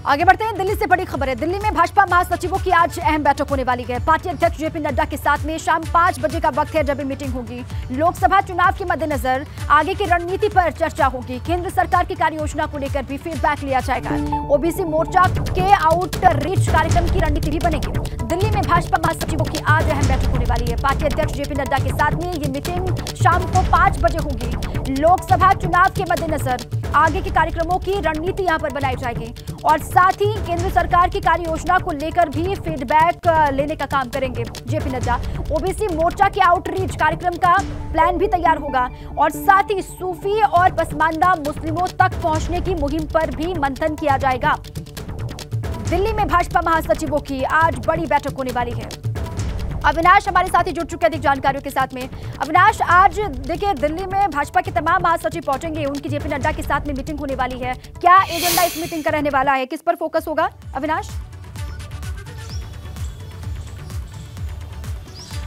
आगे बढ़ते हैं। दिल्ली से बड़ी खबर है। दिल्ली में भाजपा महासचिवों की आज अहम बैठक होने वाली है। पार्टी अध्यक्ष जेपी नड्डा के साथ में शाम 5 बजे का वक्त है जब ये मीटिंग होगी। लोकसभा चुनाव के मद्देनजर आगे की रणनीति पर चर्चा होगी। केंद्र सरकार की कार्य योजना को लेकर भी फीडबैक लिया जाएगा। ओबीसी मोर्चा के आउटरीच कार्यक्रम की रणनीति भी बनेगी। दिल्ली में भाजपा महासचिवों की आज अहम बैठक होने वाली है। पार्टी अध्यक्ष जेपी नड्डा के साथ में ये मीटिंग शाम को 5 बजे होगी। लोकसभा चुनाव के मद्देनजर आगे के कार्यक्रमों की रणनीति यहां पर बनाई जाएगी और साथ ही केंद्र सरकार की कार्य योजना को लेकर भी फीडबैक लेने का काम करेंगे जेपी नड्डा। ओबीसी मोर्चा के आउटरीच कार्यक्रम का प्लान भी तैयार होगा और साथ ही सूफी और पसमानदा मुस्लिमों तक पहुंचने की मुहिम पर भी मंथन किया जाएगा। दिल्ली में भाजपा महासचिवों की आज बड़ी बैठक होने वाली है। अविनाश हमारे साथ ही जुड़ चुके अधिक जानकारियों के साथ में। अविनाश, आज देखिए दिल्ली में भाजपा के तमाम महासचिव पहुंचेंगे। उनकी जेपी नड्डा के साथ में मीटिंग होने वाली है। क्या एजेंडा इस मीटिंग का रहने वाला है? किस पर फोकस होगा अविनाश?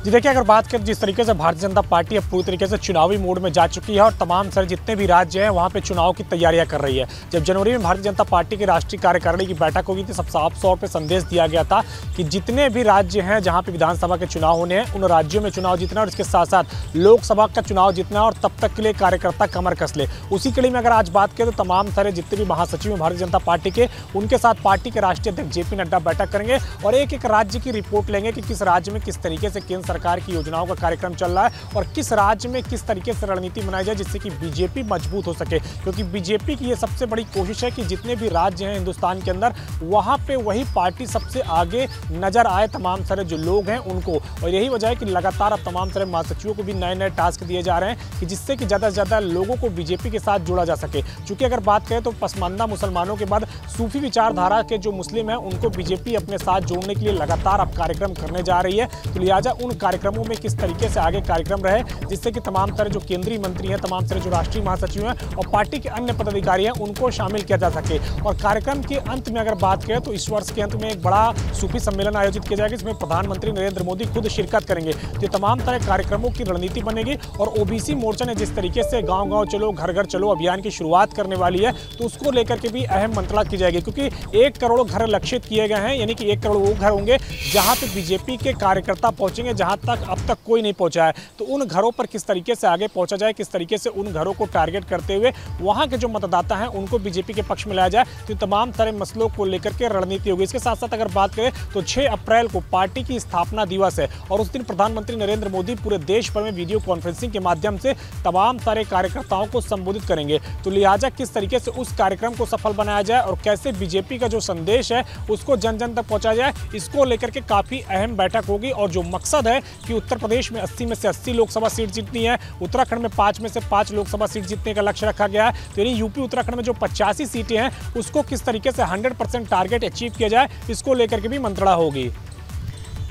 जी देखिए, अगर बात करें जिस तरीके से भारतीय जनता पार्टी अब पूरी तरीके से चुनावी मोड में जा चुकी है और तमाम सारे जितने भी राज्य हैं वहाँ पे चुनाव की तैयारियां कर रही है। जब जनवरी में भारतीय जनता पार्टी की राष्ट्रीय कार्यकारिणी की बैठक होगी तो सब साफ तौर पे संदेश दिया गया था कि जितने भी राज्य हैं जहाँ पे विधानसभा के चुनाव होने हैं उन राज्यों में चुनाव जीतना और इसके साथ साथ लोकसभा का चुनाव जीतना और तब तक के लिए कार्यकर्ता कमर कस ले। उसी कड़ी में अगर आज बात करें तो तमाम सारे जितने भी महासचिव हैं भारतीय जनता पार्टी के, उनके साथ पार्टी के राष्ट्रीय अध्यक्ष जेपी नड्डा बैठक करेंगे और एक एक राज्य की रिपोर्ट लेंगे कि किस राज्य में किस तरीके से केंद्र सरकार की योजनाओं कार्यक्रम चल रहा है और किस राज्य में किस तरीके से रणनीति बनाई जाए जिससे कि बीजेपी मजबूत हो सके। क्योंकि बीजेपी की ये सबसे बड़ी कोशिश है कि जितने भी राज्य हैं हिंदुस्तान के अंदर वहां पे वही पार्टी सबसे आगे नजर आए तमाम सारे जो लोग हैं उनको। और यही वजह है कि लगातार अब तमाम सारे महासचिवों को भी नए नए टास्क दिए जा रहे हैं कि जिससे कि ज़्यादा से ज़्यादा लोगों को बीजेपी के साथ जोड़ा जा सके। चूँकि अगर बात करें तो पसमानदा मुसलमानों के बाद सूफी विचारधारा के जो मुस्लिम हैं उनको बीजेपी अपने साथ जोड़ने के लिए लगातार अब कार्यक्रम करने जा रही है। तो लिहाजा उन कार्यक्रमों में किस तरीके से आगे कार्यक्रम रहे जिससे कि तमाम सारे जो केंद्रीय मंत्री हैं, तमाम सारे जो राष्ट्रीय महासचिव हैं और पार्टी के अन्य पदाधिकारी हैं उनको शामिल किया जा सके। और कार्यक्रम के अंत में अगर बात करें तो इस वर्ष के अंत में एक बड़ा सूफी सम्मेलन आयोजित किया जाएगा जिसमें प्रधानमंत्री नरेंद्र मोदी खुद शिरकत करेंगे। तो तमाम सारे कार्यक्रमों की रणनीति बनेगी और ओबीसी मोर्चा ने जिस तरीके से गाँव गाँव चलो घर घर चलो अभियान की शुरुआत करने वाली है तो उसको लेकर के भी अहम मंत्रणा की जाएगी। क्योंकि 1 करोड़ घर लक्षित किए गए हैं, यानी कि 1 करोड़ वो घर होंगे जहाँ पे बीजेपी के कार्यकर्ता पहुंचेंगे जहाँ तक अब तक कोई नहीं पहुंचा है। तो उन घरों पर किस तरीके से आगे पहुंचा जाए, किस तरीके से उन घरों को टारगेट करते हुए वहां के जो मतदाता हैं उनको बीजेपी के पक्ष में लाया जाए, तो तमाम सारे मसलों को लेकर के रणनीति होगी। इसके साथ साथ अगर बात करें तो 6 अप्रैल को पार्टी की स्थापना दिवस है और उस दिन प्रधानमंत्री नरेंद्र मोदी पूरे देश भर में वीडियो कॉन्फ्रेंसिंग के माध्यम से तमाम सारे कार्यकर्ताओं को संबोधित करेंगे। तो लिहाजा किस तरीके से उस कार्यक्रम को सफल बनाया जाए और कैसे बीजेपी का जो संदेश है उसको जन जन तक पहुंचाया जाए, इसको लेकर के काफी अहम बैठक होगी। और जो मकसद है कि उत्तर प्रदेश में 80 में से 80 लोकसभा सीट जीतनी है, उत्तराखंड में 5 में से 5 लोकसभा सीट जीतने का लक्ष्य रखा गया है। तो यानी यूपी उत्तराखंड में जो 85 सीटें हैं उसको किस तरीके से 100% टारगेट अचीव किया जाए, इसको लेकर के भी मंत्रणा होगी।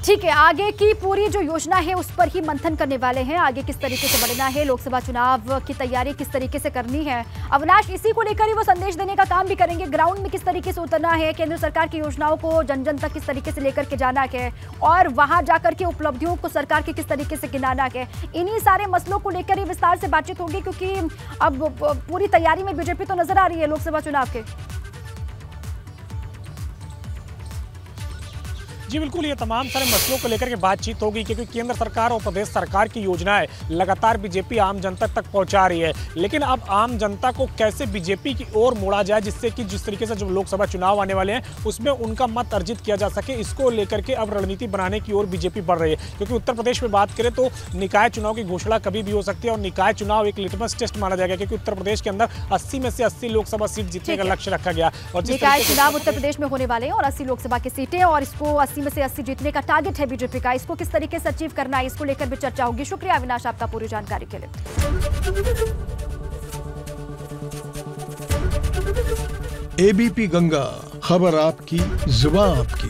ठीक है, आगे की पूरी जो योजना है उस पर ही मंथन करने वाले हैं। आगे किस तरीके से बढ़ना है, लोकसभा चुनाव की तैयारी किस तरीके से करनी है, अविनाश इसी को लेकर ही वो संदेश देने का काम भी करेंगे। ग्राउंड में किस तरीके से उतरना है, केंद्र सरकार की योजनाओं को जन जन तक किस तरीके से लेकर के जाना है और वहां जाकर के उपलब्धियों को सरकार की किस तरीके से गिनाना है, इन्हीं सारे मसलों को लेकर ही विस्तार से बातचीत होगी। क्योंकि अब पूरी तैयारी में बीजेपी तो नजर आ रही है लोकसभा चुनाव के। जी बिल्कुल, ये तमाम सारे मसलों को लेकर के बातचीत होगी क्योंकि केंद्र सरकार और प्रदेश सरकार की योजनाएं लगातार बीजेपी आम जनता तक पहुंचा रही है। लेकिन अब आम जनता को कैसे बीजेपी की ओर मोड़ा जाए जिससे कि जिस तरीके से जो लोकसभा चुनाव आने वाले हैं उसमें उनका मत अर्जित किया जा सके, इसको लेकर के अब रणनीति बनाने की ओर बीजेपी बढ़ रही है। क्योंकि उत्तर प्रदेश में बात करें तो निकाय चुनाव की घोषणा कभी भी हो सकती है और निकाय चुनाव एक लिटमस टेस्ट माना जाएगा क्योंकि उत्तर प्रदेश के अंदर 80 में से 80 लोकसभा सीट जीतने का लक्ष्य रखा गया। और निकाय चुनाव उत्तर प्रदेश में होने वाले हैं और 80 लोकसभा की सीटें और इसको 80 में से 80 जीतने का टारगेट है बीजेपी का। इसको किस तरीके से अचीव करना है, इसको लेकर भी चर्चा होगी। शुक्रिया अविनाश आपका पूरी जानकारी के लिए। एबीपी गंगा, खबर आपकी, जुबान आपकी।